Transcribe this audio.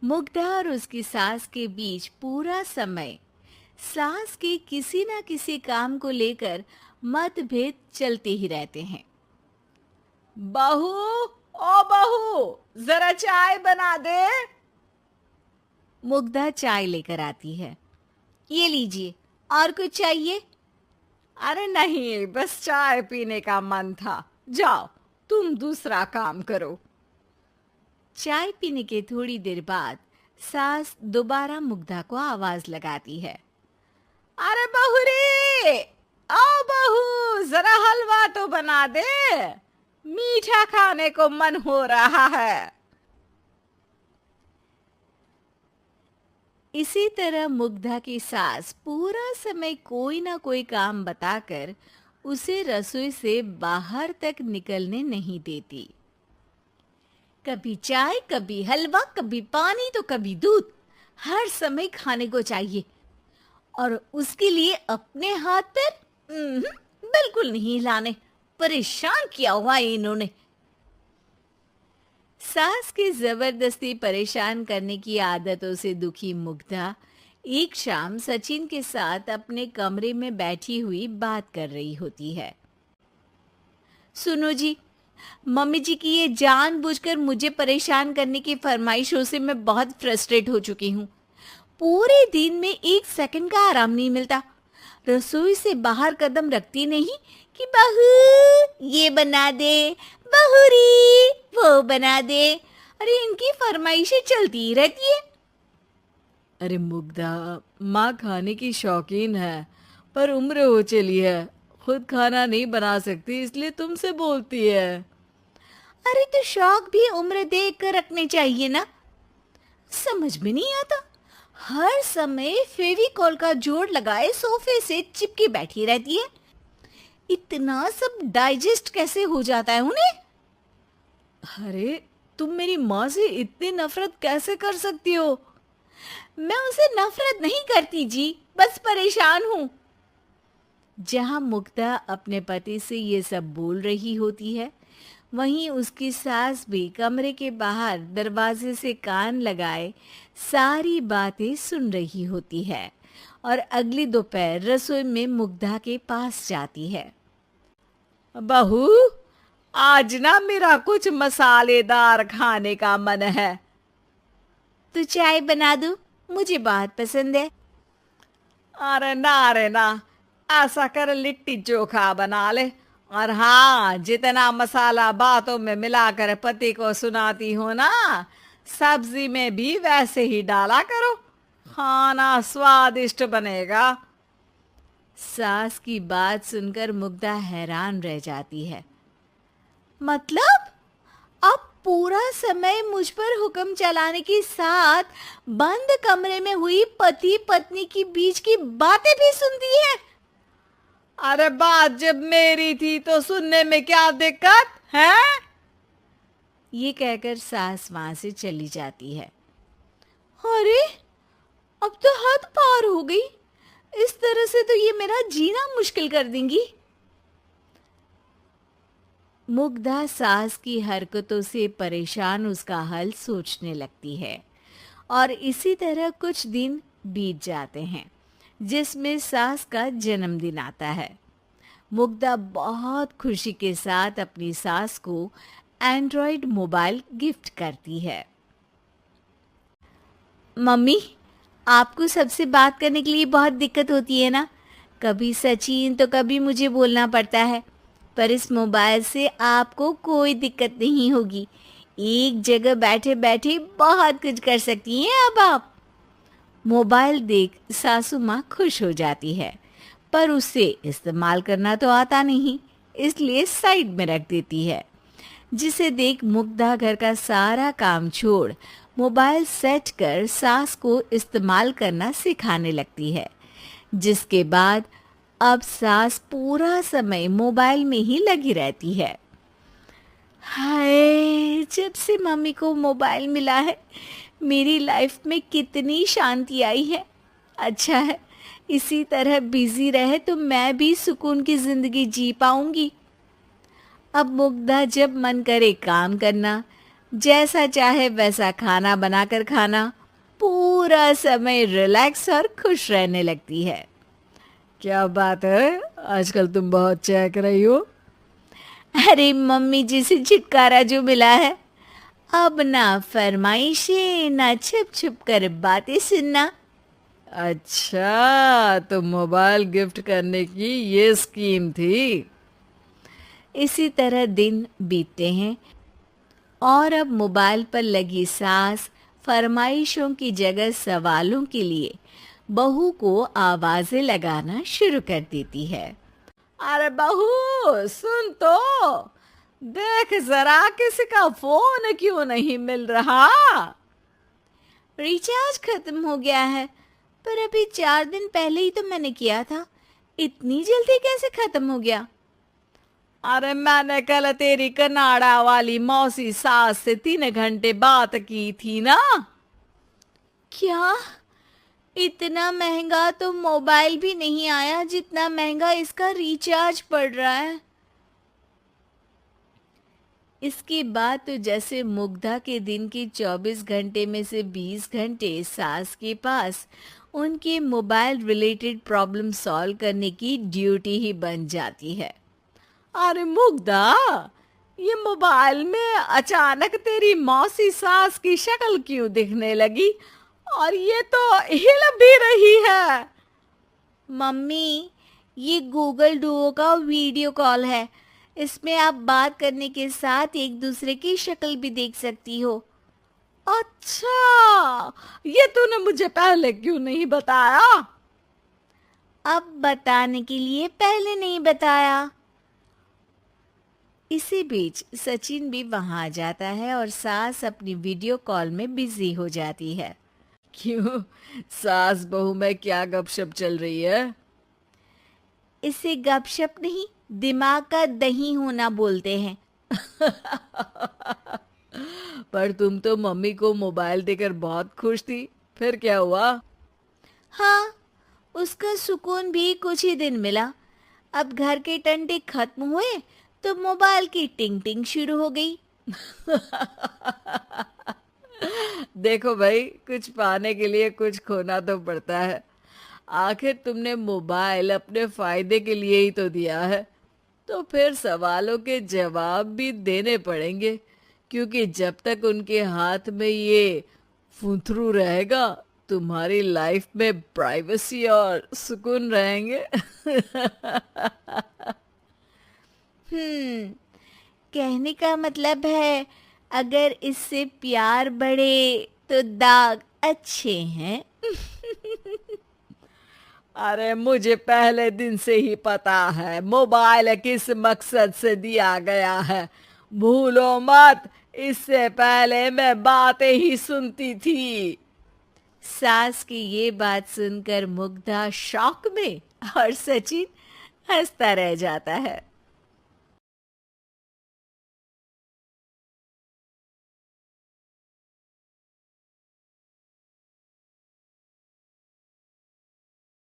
मुग्धा और उसकी सास के बीच पूरा समय सास के किसी न किसी काम को लेकर मतभेद चलते ही रहते हैं। बहू, ओ बहू, जरा चाय बना दे। मुग्धा चाय लेकर आती है। ये लीजिए, और कुछ चाहिए? अरे नहीं, बस चाय पीने का मन था। जाओ, तुम दूसरा काम करो। चाय पीने के थोड़ी देर बाद सास दोबारा मुग्धा को आवाज लगाती है। अरे बहू रे, आओ बहू, जरा हलवा तो बना दे। मीठा खाने को मन हो रहा है। इसी तरह मुग्धा की सास पूरा समय कोई ना कोई काम बताकर उसे रसोई से बाहर तक निकलने नहीं देती। कभी चाय, कभी हलवा, कभी पानी तो कभी दूध, हर समय खाने को चाहिए। और उसके लिए अपने हाथ पैर बिल्कुल नहीं हिलाने। परेशान किया हुआ है इन्होंने। सास की जबरदस्ती परेशान करने की आदतों से दुखी मुग्धा एक शाम सचिन के साथ अपने कमरे में बैठी हुई बात कर रही होती है। सुनो जी, मम्मी जी की ये जानबूझकर मुझे परेशान करने की फरमाइशों से मैं बहुत फ्रस्ट्रेट हो चुकी हूँ। पूरे दिन में एक सेकंड का आराम नहीं मिलता। रसोई से बाहर कदम रखती नहीं कि बहू ये बना दे, बहुरी वो बना दे। अरे इनकी फरमाइशें चलती ही रहती है। अरे मुग्धा, माँ खाने की शौकीन है, पर उम्र हो चली है, खुद खाना नहीं बना सकती, इसलिए तुमसे बोलती है। अरे तो शौक भी उम्र देख कर रखने चाहिए ना। समझ में नहीं आता, हर समय फेविकॉल का जोड़ लगाए सोफे से चिपकी बैठी रहती है। इतना सब डाइजेस्ट कैसे हो जाता है उन्हें? अरे तुम मेरी माँ से इतनी नफरत कैसे कर सकती हो? मैं उसे नफरत नहीं करती जी, बस परेशान हूँ। जहाँ मुग्धा अपने पति से ये सब बोल रही होती है, वहीं उसकी सास भी कमरे के बाहर दरवाजे से कान लगाए सारी बातें सुन रही होती है और अगली दोपहर रसोई में मुग्धा के पास जाती है। बहू, आज ना मेरा कुछ मसालेदार खाने का मन है। तो चाय बना दूं? मुझे बहुत पसंद है। अरे ना, ऐसा कर लिट्टी चोखा बना ले। और हाँ, जितना मसाला बातों में मिलाकर पति को सुनाती हो ना, सब्जी में भी वैसे ही डाला करो, खाना स्वादिष्ट बनेगा। सास की बात सुनकर मुग्धा हैरान रह जाती है। मतलब आप पूरा समय मुझ पर हुक्म चलाने के साथ बंद कमरे में हुई पति पत्नी की बीच की बातें भी सुनती है? अरे बात जब मेरी थी तो सुनने में क्या दिक्कत है? ये कहकर सास वहां से चली जाती है। अरे अब तो हद पार हो गई। इस तरह से तो ये मेरा जीना मुश्किल कर देंगी। मुग्धा सास की हरकतों से परेशान उसका हल सोचने लगती है और इसी तरह कुछ दिन बीत जाते हैं जिसमें सास का जन्मदिन आता है। मुग्धा बहुत खुशी के साथ अपनी सास को एंड्रॉयड मोबाइल गिफ्ट करती है। मम्मी, आपको सबसे बात करने के लिए बहुत दिक्कत होती है ना? कभी सचिन तो कभी मुझे बोलना पड़ता है, पर इस मोबाइल से आपको कोई दिक्कत नहीं होगी। एक जगह बैठे बैठे बहुत कुछ कर सकती हैं अब आप। मोबाइल देख सासू माँ खुश हो जाती है, पर उसे इस्तेमाल करना तो आता नहीं, इसलिए साइड में रख देती है। जिसे देख मुग्धा घर का सारा काम छोड़ मोबाइल सेट कर सास को इस्तेमाल करना सिखाने लगती है, जिसके बाद अब सास पूरा समय मोबाइल में ही लगी रहती है। हाय, जब से मम्मी को मोबाइल मिला है मेरी लाइफ में कितनी शांति आई है। अच्छा है, इसी तरह बिजी रहे तो मैं भी सुकून की जिंदगी जी पाऊंगी। अब मुग्धा जब मन करे काम करना, जैसा चाहे वैसा खाना बनाकर खाना, पूरा समय रिलैक्स और खुश रहने लगती है। क्या बात है, आजकल तुम बहुत चहक रही हो। अरे मम्मी जी से छुटकारा जो मिला है, अब ना फरमाइशें ना छुप छुप कर बातें सुनना। अच्छा, तो मोबाइल गिफ्ट करने की ये स्कीम थी। इसी तरह दिन बीतते हैं और अब मोबाइल पर लगी सास फरमाइशों की जगह सवालों के लिए बहू को आवाजें लगाना शुरू कर देती है। अरे बहू, सुन तो, देख जरा किसी का फोन क्यों नहीं मिल रहा। रिचार्ज खत्म हो गया है, पर अभी 4 दिन पहले ही तो मैंने किया था, इतनी जल्दी कैसे खत्म हो गया? अरे मैंने कल तेरी कनाडा वाली मौसी सास से 3 घंटे बात की थी ना। क्या? इतना महंगा तो मोबाइल भी नहीं आया जितना महंगा इसका रिचार्ज पड़ रहा है। इसके बाद तो जैसे मुग्धा के दिन के 24 घंटे में से 20 घंटे सास के पास उनके मोबाइल रिलेटेड प्रॉब्लम सॉल्व करने की ड्यूटी ही बन जाती है। अरे मुग्धा, ये मोबाइल में अचानक तेरी मौसी सास की शक्ल क्यों दिखने लगी, और ये तो हिल भी रही है। मम्मी, ये गूगल डुओ का वीडियो कॉल है। इसमें आप बात करने के साथ एक दूसरे की शक्ल भी देख सकती हो। अच्छा, ये तूने मुझे पहले क्यों नहीं बताया? अब बताने के लिए पहले नहीं बताया। इसी बीच सचिन भी वहां आ जाता है और सास अपनी वीडियो कॉल में बिजी हो जाती है। क्यों, सास बहू में क्या गपशप चल रही है? इसे गपशप नहीं, दिमाग का दही होना बोलते हैं। पर तुम तो मम्मी को मोबाइल देकर बहुत खुश थी, फिर क्या हुआ? हाँ, उसका सुकून भी कुछ ही दिन मिला। अब घर के टंटे खत्म हुए तो मोबाइल की टिंग टिंग शुरू हो गई। देखो भाई, कुछ पाने के लिए कुछ खोना तो पड़ता है। आखिर तुमने मोबाइल अपने फायदे के लिए ही तो दिया है, तो फिर सवालों के जवाब भी देने पड़ेंगे, क्योंकि जब तक उनके हाथ में ये फुंथरू रहेगा, तुम्हारी लाइफ में प्राइवेसी और सुकून रहेंगे। कहने का मतलब है, अगर इससे प्यार बढ़े तो दाग अच्छे हैं। अरे मुझे पहले दिन से ही पता है मोबाइल किस मकसद से दिया गया है। भूलो मत, इससे पहले मैं बातें ही सुनती थी। सास की ये बात सुनकर मुग्धा शॉक में और सचिन हंसता रह जाता है।